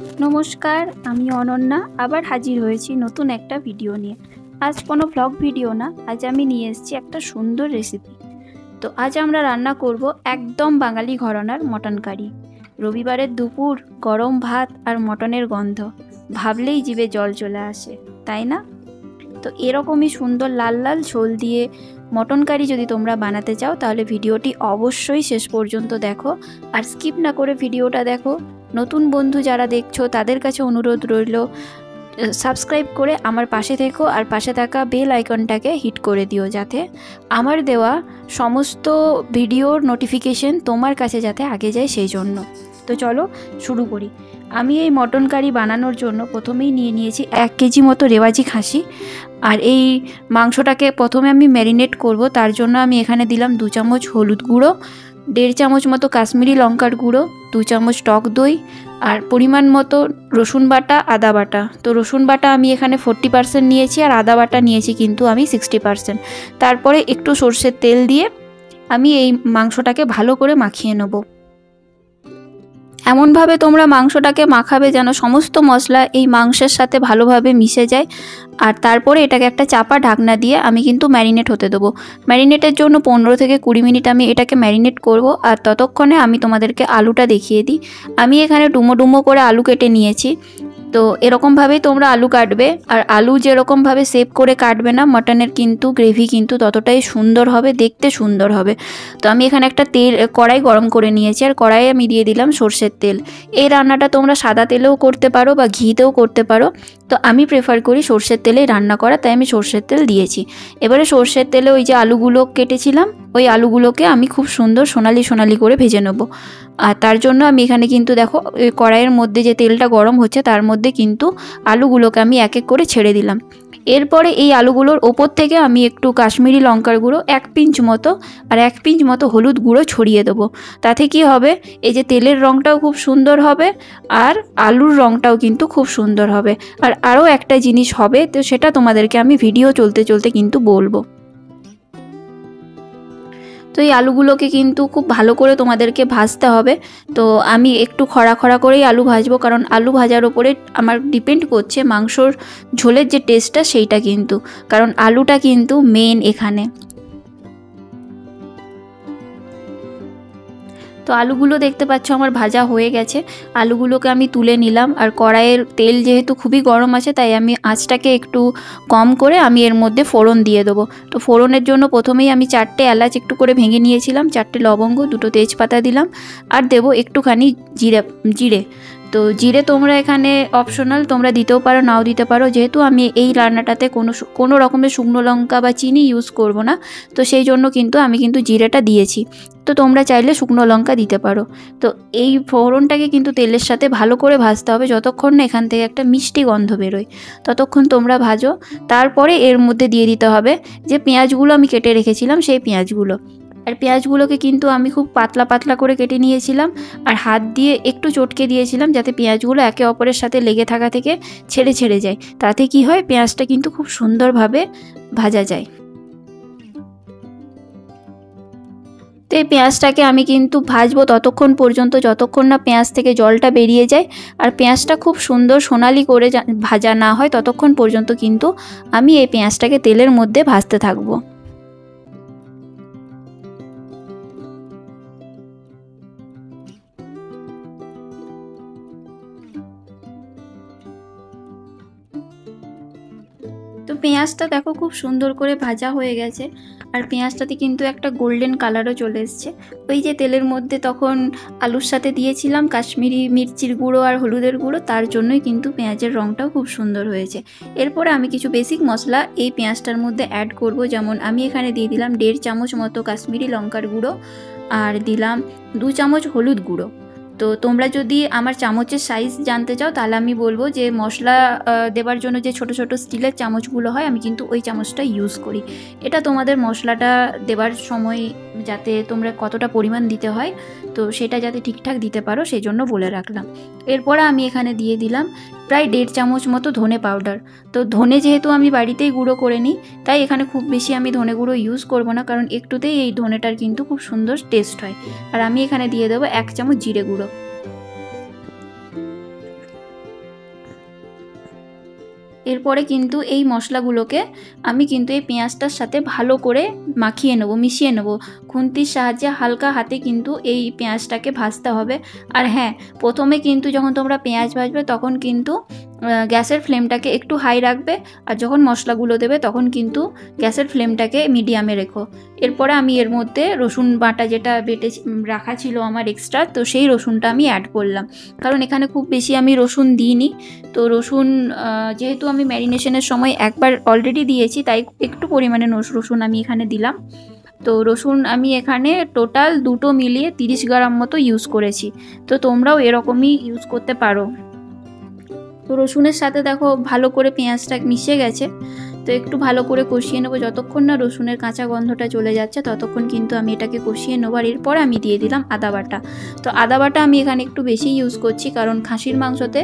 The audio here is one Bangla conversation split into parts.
নমস্কার, আমি অনন্যা আবার হাজির হয়েছি নতুন একটা ভিডিও নিয়ে। আজ কোনো ব্লগ ভিডিও না, আজ আমি নিয়ে এসেছি একটা সুন্দর রেসিপি। তো আজ আমরা রান্না করব একদম বাঙালি ঘরানার মটন কারি। রবিবারের দুপুর, গরম ভাত আর মটনের গন্ধ ভাবলেই জিভে জল চলে আসে, তাই না? তো এরকমই সুন্দর লাল লাল ঝোল দিয়ে মটন কারি যদি তোমরা বানাতে চাও তাহলে ভিডিওটি অবশ্যই শেষ পর্যন্ত দেখো, আর স্কিপ না করে ভিডিওটা দেখো। নতুন বন্ধু যারা দেখছো তাদের কাছে অনুরোধ রইল, সাবস্ক্রাইব করে আমার পাশে থেকো আর পাশে থাকা বেল আইকনটাকে হিট করে দিও, যাতে আমার দেওয়া সমস্ত ভিডিওর নোটিফিকেশন তোমার কাছে যাতে আগে যায় সেই জন্য। তো চলো শুরু করি। আমি এই মটন কারি বানানোর জন্য প্রথমেই নিয়ে নিয়েছি 1 কেজি মতো রেওয়াজি খাসি। আর এই মাংসটাকে প্রথমে আমি ম্যারিনেট করব, তার জন্য আমি এখানে দিলাম 2 চামচ হলুদ গুঁড়ো, 1.5 চামচ মতো কাশ্মীরি লঙ্কার গুঁড়ো, 2 চামচ টক দই আর পরিমাণ মতো রসুন বাটা, আদা বাটা। তো রসুন বাটা আমি এখানে 40% নিয়েছি আর আদা বাটা নিয়েছি কিন্তু আমি 60%। তারপরে একটু সর্ষের তেল দিয়ে আমি এই মাংসটাকে ভালো করে মাখিয়ে নেব। এমনভাবে তোমরা মাংসটাকে মাখাবে যেন সমস্ত মশলা এই মাংসের সাথে ভালোভাবে মিশে যায়। আর তারপরে এটাকে একটা চাপা ঢাকনা দিয়ে আমি কিন্তু ম্যারিনেট হতে দেবো। ম্যারিনেটের জন্য 15 থেকে 20 মিনিট আমি এটাকে ম্যারিনেট করব। আর ততক্ষণে আমি তোমাদেরকে আলুটা দেখিয়ে দিই। আমি এখানে ডুমো ডুমো করে আলু কেটে নিয়েছি। তো এরকমভাবেই তোমরা আলু কাটবে, আর আলু যেরকমভাবে শেপ করে কাটবে না, মাটনের কিন্তু গ্রেভি কিন্তু ততটাই সুন্দর হবে, দেখতে সুন্দর হবে। তো আমি এখানে একটা কড়াই গরম করে নিয়েছি, আর কড়াইয়ে আমি দিয়ে দিলাম সর্ষের তেল। এই রান্নাটা তোমরা সাদা তেলেও করতে পারো বা ঘিতেও করতে পারো। তো আমি প্রেফার করি সর্ষের তেলেই রান্না করা, তাই আমি সর্ষের তেল দিয়েছি। এবারে সর্ষের তেলে ওই যে আলুগুলো কেটেছিলাম, ওই আলুগুলোকে আমি খুব সুন্দর সোনালি সোনালি করে ভেজে নেব। আর তার জন্য আমি এখানে কিন্তু দেখো ওই কড়াইয়ের মধ্যে যে তেলটা গরম হচ্ছে তার মধ্যে কিন্তু আলুগুলোকে আমি এক এক করে ছেড়ে দিলাম। এরপরে এই আলুগুলোর ওপর থেকে আমি একটু কাশ্মীরি লঙ্কার গুঁড়ো 1 পিঞ্চ মতো আর 1 পিঞ্চ মতো হলুদ গুঁড়ো ছড়িয়ে দেবো। তাতে কি হবে, এই যে তেলের রঙটাও খুব সুন্দর হবে আর আলুর রঙটাও কিন্তু খুব সুন্দর হবে। আর আরও একটা জিনিস হবে, তো সেটা তোমাদেরকে আমি ভিডিও চলতে চলতে কিন্তু বলবো। তো এই আলুগুলোকে কিন্তু খুব ভালো করে তোমাদেরকে ভাজতে হবে। তো আমি একটু খড়া খড়া করেই আলু ভাজবো, কারণ আলু ভাজার ওপরে আমার ডিপেন্ড করছে মাংসর ঝোলের যে টেস্টটা সেইটা কিন্তু, কারণ আলুটা কিন্তু মেন এখানে। তো আলুগুলো দেখতে পাচ্ছ আমার ভাজা হয়ে গেছে। আলুগুলোকে আমি তুলে নিলাম, আর কড়াইয়ের তেল যেহেতু খুবই গরম আছে তাই আমি আঁচটাকে একটু কম করে আমি এর মধ্যে ফোড়ন দিয়ে দেবো। তো ফোড়নের জন্য প্রথমেই আমি 4টে এলাচ একটু করে ভেঙে নিয়েছিলাম, 4টে লবঙ্গ, 2টো তেজপাতা দিলাম, আর দেবো একটুখানি জিরে। তো জিরে তোমরা এখানে অপশনাল, তোমরা দিতেও পারো নাও দিতে পারো। যেহেতু আমি এই রান্নাটাতে কোনো রকমের শুকনো লঙ্কা বা চিনি ইউজ করব না, তো সেই জন্য কিন্তু আমি জিরেটা দিয়েছি। তো তোমরা চাইলে শুকনো লঙ্কা দিতে পারো। তো এই ফোড়নটাকে কিন্তু তেলের সাথে ভালো করে ভাজতে হবে, যতক্ষণ না এখান থেকে একটা মিষ্টি গন্ধ বেরোয় ততক্ষণ তোমরা ভাজো। তারপরে এর মধ্যে দিয়ে দিতে হবে যে পেঁয়াজগুলো আমি কেটে রেখেছিলাম, সেই পেঁয়াজগুলো। আর পেঁয়াজগুলোকে কিন্তু আমি খুব পাতলা পাতলা করে কেটে নিয়েছিলাম, আর হাত দিয়ে একটু চটকে দিয়েছিলাম যাতে পেঁয়াজগুলো একে অপরের সাথে লেগে থাকা থেকে ছেড়ে ছেড়ে যায়। তাতে কি হয়, পেঁয়াজটা কিন্তু খুব সুন্দরভাবে ভাজা যায়। তো এই পেঁয়াজটাকে আমি কিন্তু ভাজবো ততক্ষণ পর্যন্ত যতক্ষণ না পেঁয়াজ থেকে জলটা বেরিয়ে যায়, আর পেঁয়াজটা খুব সুন্দর সোনালি করে ভাজা না হয় ততক্ষণ পর্যন্ত কিন্তু আমি এই পেঁয়াজটাকে তেলের মধ্যে ভাজতে থাকবো। তো পেঁয়াজটা দেখো খুব সুন্দর করে ভাজা হয়ে গেছে, আর পেঁয়াজটাতে কিন্তু একটা গোল্ডেন কালারও চলে এসছে। ওই যে তেলের মধ্যে তখন আলুর সাথে দিয়েছিলাম কাশ্মীরি মির্চির গুঁড়ো আর হলুদের গুঁড়ো, তার জন্যই কিন্তু পেঁয়াজের রঙটাও খুব সুন্দর হয়েছে। এরপরে আমি কিছু বেসিক মশলা এই পেঁয়াজটার মধ্যে অ্যাড করব, যেমন আমি এখানে দিয়ে দিলাম 1.5 চামচ মতো কাশ্মীরি লঙ্কার গুঁড়ো, আর দিলাম 2 চামচ হলুদ গুঁড়ো। তো তোমরা যদি আমার চামচের সাইজ জানতে চাও তাহলে আমি বলবো যে মশলা দেবার জন্য যে ছোট ছোট স্টিলের চামচগুলো হয় আমি কিন্তু ওই চামচটা ইউজ করি। এটা তোমাদের মশলাটা দেবার সময় যাতে তোমরা কতটা পরিমাণ দিতে হয় তো সেটা যাতে ঠিকঠাক দিতে পারো সেই জন্য বলে রাখলাম। এরপরে আমি এখানে দিয়ে দিলাম প্রায় 1.5 চামচ মতো ধনে পাউডার। তো ধনে যেহেতু আমি বাড়িতেই গুঁড়ো করে নিই তাই এখানে খুব বেশি আমি ধনে গুঁড়ো ইউজ করব না, কারণ একটুতেই এই ধনেটার কিন্তু খুব সুন্দর টেস্ট হয়। আর আমি এখানে দিয়ে দেবো 1 চামচ জিরে গুঁড়ো। এরপরে কিন্তু এই মশলাগুলোকে আমি কিন্তু এই পেঁয়াজটার সাথে ভালো করে মাখিয়ে নেব, মিশিয়ে নেব। খুন্তির সাহায্যে হালকা হাতে কিন্তু এই পেঁয়াজটাকে ভাজতে হবে। আর হ্যাঁ, প্রথমে কিন্তু যখন তোমরা পেঁয়াজ ভাজবে তখন কিন্তু গ্যাসের ফ্লেমটাকে একটু হাই রাখবে, আর যখন মশলাগুলো দেবে তখন কিন্তু গ্যাসের ফ্লেমটাকে মিডিয়ামে রেখো। এরপরে আমি এর মধ্যে রসুন বাটা যেটা বেটে রাখা ছিল আমার এক্সট্রা, তো সেই রসুনটা আমি অ্যাড করলাম, কারণ এখানে খুব বেশি আমি রসুন দিইনি। তো রসুন যেহেতু আমি ম্যারিনেশনের সময় একবার অলরেডি দিয়েছি, তাই একটু পরিমাণে রসুন আমি এখানে দিলাম। তো রসুন আমি এখানে টোটাল দুটো মিলিয়ে 30 গ্রাম মতো ইউজ করেছি। তো তোমরাও এরকমই ইউজ করতে পারো। তো রসুনের সাথে দেখো ভালো করে পেঁয়াজটা মিশে গেছে। তো একটু ভালো করে কষিয়ে নেবো, যতক্ষণ না রসুনের কাঁচা গন্ধটা চলে যাচ্ছে ততক্ষণ কিন্তু আমি এটাকে কষিয়ে নেবো। আর এরপরে আমি দিয়ে দিলাম আদা বাটা। তো আদা বাটা আমি এখানে একটু বেশি ইউজ করছি, কারণ খাসির মাংসতে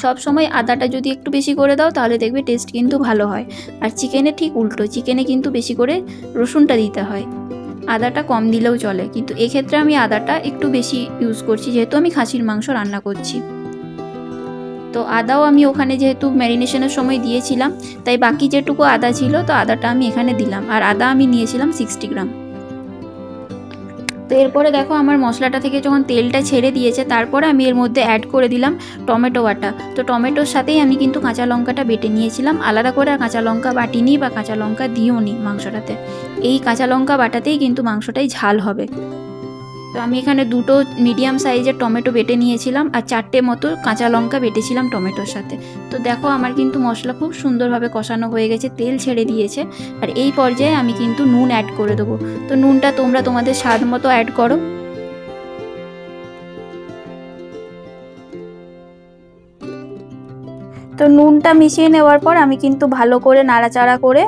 সবসময় আদাটা যদি একটু বেশি করে দাও তাহলে দেখবে টেস্ট কিন্তু ভালো হয়। আর চিকেনে ঠিক উল্টো, চিকেনে কিন্তু বেশি করে রসুনটা দিতে হয়, আদাটা কম দিলেও চলে, কিন্তু এক্ষেত্রে আমি আদাটা একটু বেশি ইউজ করছি যেহেতু আমি খাসির মাংস রান্না করছি। তো আদাও আমি ওখানে যেহেতু ম্যারিনেশনের সময় দিয়েছিলাম, তাই বাকি যেটুকু আদা ছিল তো আদাটা আমি এখানে দিলাম। আর আদা আমি নিয়েছিলাম 60 গ্রাম। তো এরপরে দেখো আমার মশলাটা থেকে যখন তেলটা ছেড়ে দিয়েছে, তারপরে আমি এর মধ্যে অ্যাড করে দিলাম টমেটো বাটা। তো টমেটোর সাথেই আমি কিন্তু কাঁচা লঙ্কাটা বেটে নিয়েছিলাম, আলাদা করে আর কাঁচা লঙ্কা বাটিনি বা কাঁচা লঙ্কা দিও নি মাংসটাতে। এই কাঁচা লঙ্কা বাটাতেই কিন্তু মাংসটাই ঝাল হবে। তো আমি এখানে দুটো মিডিয়াম সাইজের টমেটো বেটে নিয়েছিলাম, আর 4টে মতো কাঁচা লঙ্কা বেটেছিলাম টমেটোর সাথে। তো দেখো আমার কিন্তু মশলা খুব সুন্দরভাবে কষানো হয়ে গেছে, তেল ছেড়ে দিয়েছে। আর এই পর্যায়ে আমি কিন্তু নুন অ্যাড করে দেবো। তো নুনটা তোমরা তোমাদের স্বাদ মতো অ্যাড করো। তো নুনটা মিশিয়ে নেওয়ার পর আমি কিন্তু ভালো করে নাড়াচাড়া করে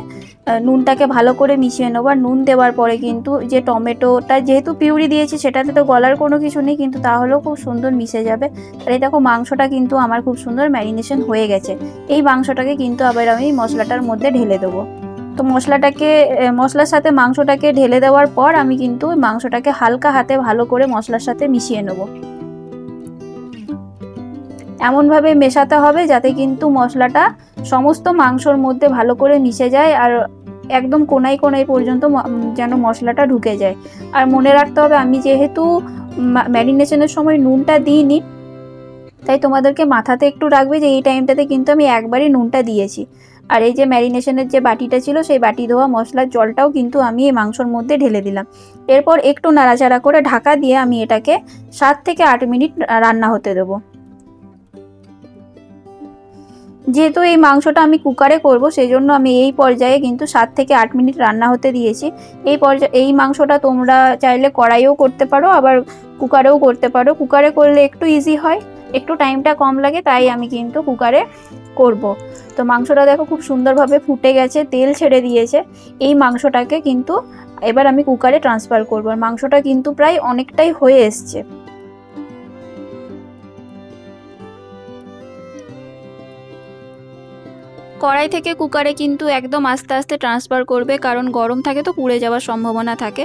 নুনটাকে ভালো করে মিশিয়ে নেবো। আর নুন দেওয়ার পরে কিন্তু যে টমেটোটা যেহেতু পিউরি দিয়েছি সেটাতে তো গলার কোনো কিছু নেই, কিন্তু তাহলেও খুব সুন্দর মিশে যাবে। আর এই দেখো মাংসটা কিন্তু আমার খুব সুন্দর ম্যারিনেশন হয়ে গেছে। এই মাংসটাকে কিন্তু আবার আমি মশলাটার মধ্যে ঢেলে দেবো। তো মশলার সাথে মাংসটাকে ঢেলে দেওয়ার পর আমি কিন্তু মাংসটাকে হালকা হাতে ভালো করে মশলার সাথে মিশিয়ে নেবো। এমনভাবে মেশাতে হবে যাতে কিন্তু মশলাটা সমস্ত মাংসর মধ্যে ভালো করে মিশে যায়, আর একদম কোনায় কোনায় পর্যন্ত যেন মশলাটা ঢুকে যায়। আর মনে রাখতে হবে আমি যেহেতু ম্যারিনেশনের সময় নুনটা দিইনি, তাই তোমাদেরকে মাথাতে একটু রাখবে যে এই টাইমটাতে কিন্তু আমি একবারই নুনটা দিয়েছি। আর এই যে ম্যারিনেশনের যে বাটিটা ছিল সেই বাটি ধোয়া মশলার জলটাও কিন্তু আমি এই মাংসর মধ্যে ঢেলে দিলাম। এরপর একটু নাড়াচাড়া করে ঢাকা দিয়ে আমি এটাকে 7 থেকে 8 মিনিট রান্না হতে দেবো। যেহেতু এই মাংসটা আমি কুকারে করব, সেই জন্য আমি এই পর্যায়ে কিন্তু 7 থেকে 8 মিনিট রান্না হতে দিয়েছি। এই মাংসটা তোমরা চাইলে কড়াইও করতে পারো, আবার কুকারেও করতে পারো। কুকারে করলে একটু ইজি হয়, একটু টাইমটা কম লাগে, তাই আমি কিন্তু কুকারে করব। তো মাংসটা দেখো খুব সুন্দরভাবে ফুটে গেছে, তেল ছেড়ে দিয়েছে। এই মাংসটাকে কিন্তু এবার আমি কুকারে ট্রান্সফার করব। আর মাংসটা কিন্তু প্রায় অনেকটাই হয়ে এসছে। কড়াই থেকে কুকারে কিন্তু একদম আস্তে আস্তে ট্রান্সফার করবে, কারণ গরম থাকে তো পুড়ে যাওয়ার সম্ভাবনা থাকে।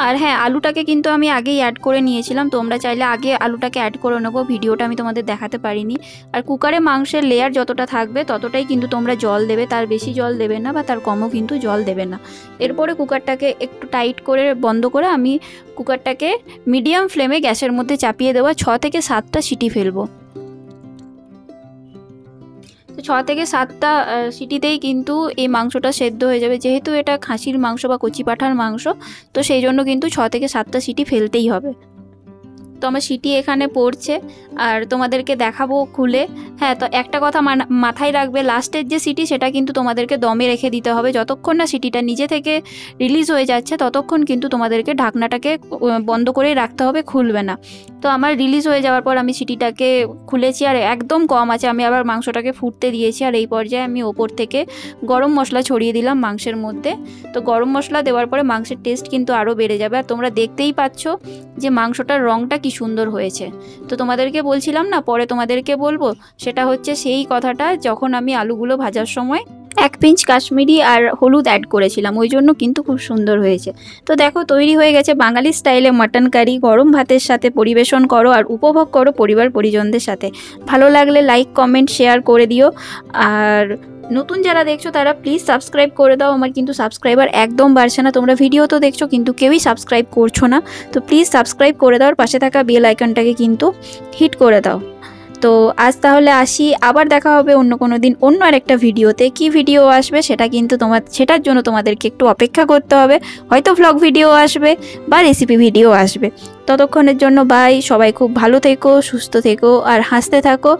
আর হ্যাঁ, আলুটাকে কিন্তু আমি আগেই অ্যাড করে নিয়েছিলাম, তোমরা চাইলে আগে আলুটাকে অ্যাড করে নেবো, ভিডিওটা আমি তোমাদের দেখাতে পারিনি। আর কুকারে মাংসের লেয়ার যতটা থাকবে ততটাই কিন্তু তোমরা জল দেবে, তার বেশি জল দেবে না বা তার কমও কিন্তু জল দেবে না। এরপরে কুকারটাকে একটু টাইট করে বন্ধ করে আমি কুকারটাকে মিডিয়াম ফ্লেমে গ্যাসের মধ্যে চাপিয়ে দেওয়া 6 থেকে 7টা সিটি ফেলবো। তো 6 থেকে 7টা সিটিতেই কিন্তু এই মাংসটা সেদ্ধ হয়ে যাবে। যেহেতু এটা খাসির মাংস বা কচি পাঁঠার মাংস, তো সেই জন্য কিন্তু 6 থেকে 7টা সিটি ফেলতেই হবে। তো আমার সিটি এখানে পড়ছে আর তোমাদেরকে দেখাবো খুলে। হ্যাঁ, তো একটা কথা মাথায় রাখবে, লাস্টের যে সিটি সেটা কিন্তু তোমাদেরকে দমে রেখে দিতে হবে। যতক্ষণ না সিটিটা নিজে থেকে রিলিজ হয়ে যাচ্ছে ততক্ষণ কিন্তু তোমাদেরকে ঢাকনাটাকে বন্ধ করেই রাখতে হবে, খুলবে না। তো আমার রিলিজ হয়ে যাওয়ার পর আমি সিটিটাকে খুলেছি, আর একদম কম আছে আমি আবার মাংসটাকে ফুটতে দিয়েছি। আর এই পর্যায়ে আমি ওপর থেকে গরম মশলা ছড়িয়ে দিলাম মাংসের মধ্যে। তো গরম মশলা দেওয়ার পরে মাংসের টেস্ট কিন্তু আরও বেড়ে যাবে। আর তোমরা দেখতেই পাচ্ছ যে মাংসটার রঙটা কি সুন্দর হয়েছে। তো তোমাদেরকে বলছিলাম না, পরে তোমাদেরকে বলবো, সেটা হচ্ছে সেই কথাটা, যখন আমি আলুগুলো ভাজার সময় 1 পিঞ্চ কাশ্মীরি আর হলুদ অ্যাড করেছিলাম, ওই জন্য কিন্তু খুব সুন্দর হয়েছে। তো দেখো তৈরি হয়ে গেছে বাঙালি স্টাইলে মাটন কারি। গরম ভাতের সাথে পরিবেশন করো আর উপভোগ করো পরিবার পরিজনদের সাথে। ভালো লাগলে লাইক কমেন্ট শেয়ার করে দিও। আর নতুন যারা দেখছো তারা প্লিজ সাবস্ক্রাইব করে দাও। আমার কিন্তু সাবস্ক্রাইবার একদম বাড়ছে না, তোমরা ভিডিও তো দেখছো কিন্তু কেউই সাবস্ক্রাইব করছো না। তো প্লিজ সাবস্ক্রাইব করে দাও, আর পাশে থাকা বেল আইকনটাকে কিন্তু হিট করে দাও। তো আজ তাহলে আসি, আবার দেখা হবে অন্য কোনো দিন অন্য আরেকটা ভিডিওতে। কি ভিডিও আসবে সেটার জন্য তোমাদেরকে একটু অপেক্ষা করতে হবে। হয়তো ভ্লগ ভিডিও আসবে বা রেসিপি ভিডিও আসবে। ততক্ষণের জন্য বাই, সবাই খুব ভালো থেকো, সুস্থ থেকো আর হাসতে থাকো।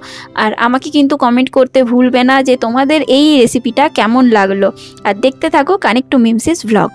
আর আমাকে কিন্তু কমেন্ট করতে ভুলবে না যে তোমাদের এই রেসিপিটা কেমন লাগলো। আর দেখতে থাকো কানেক্ট টু মিমসিস ভ্লগ।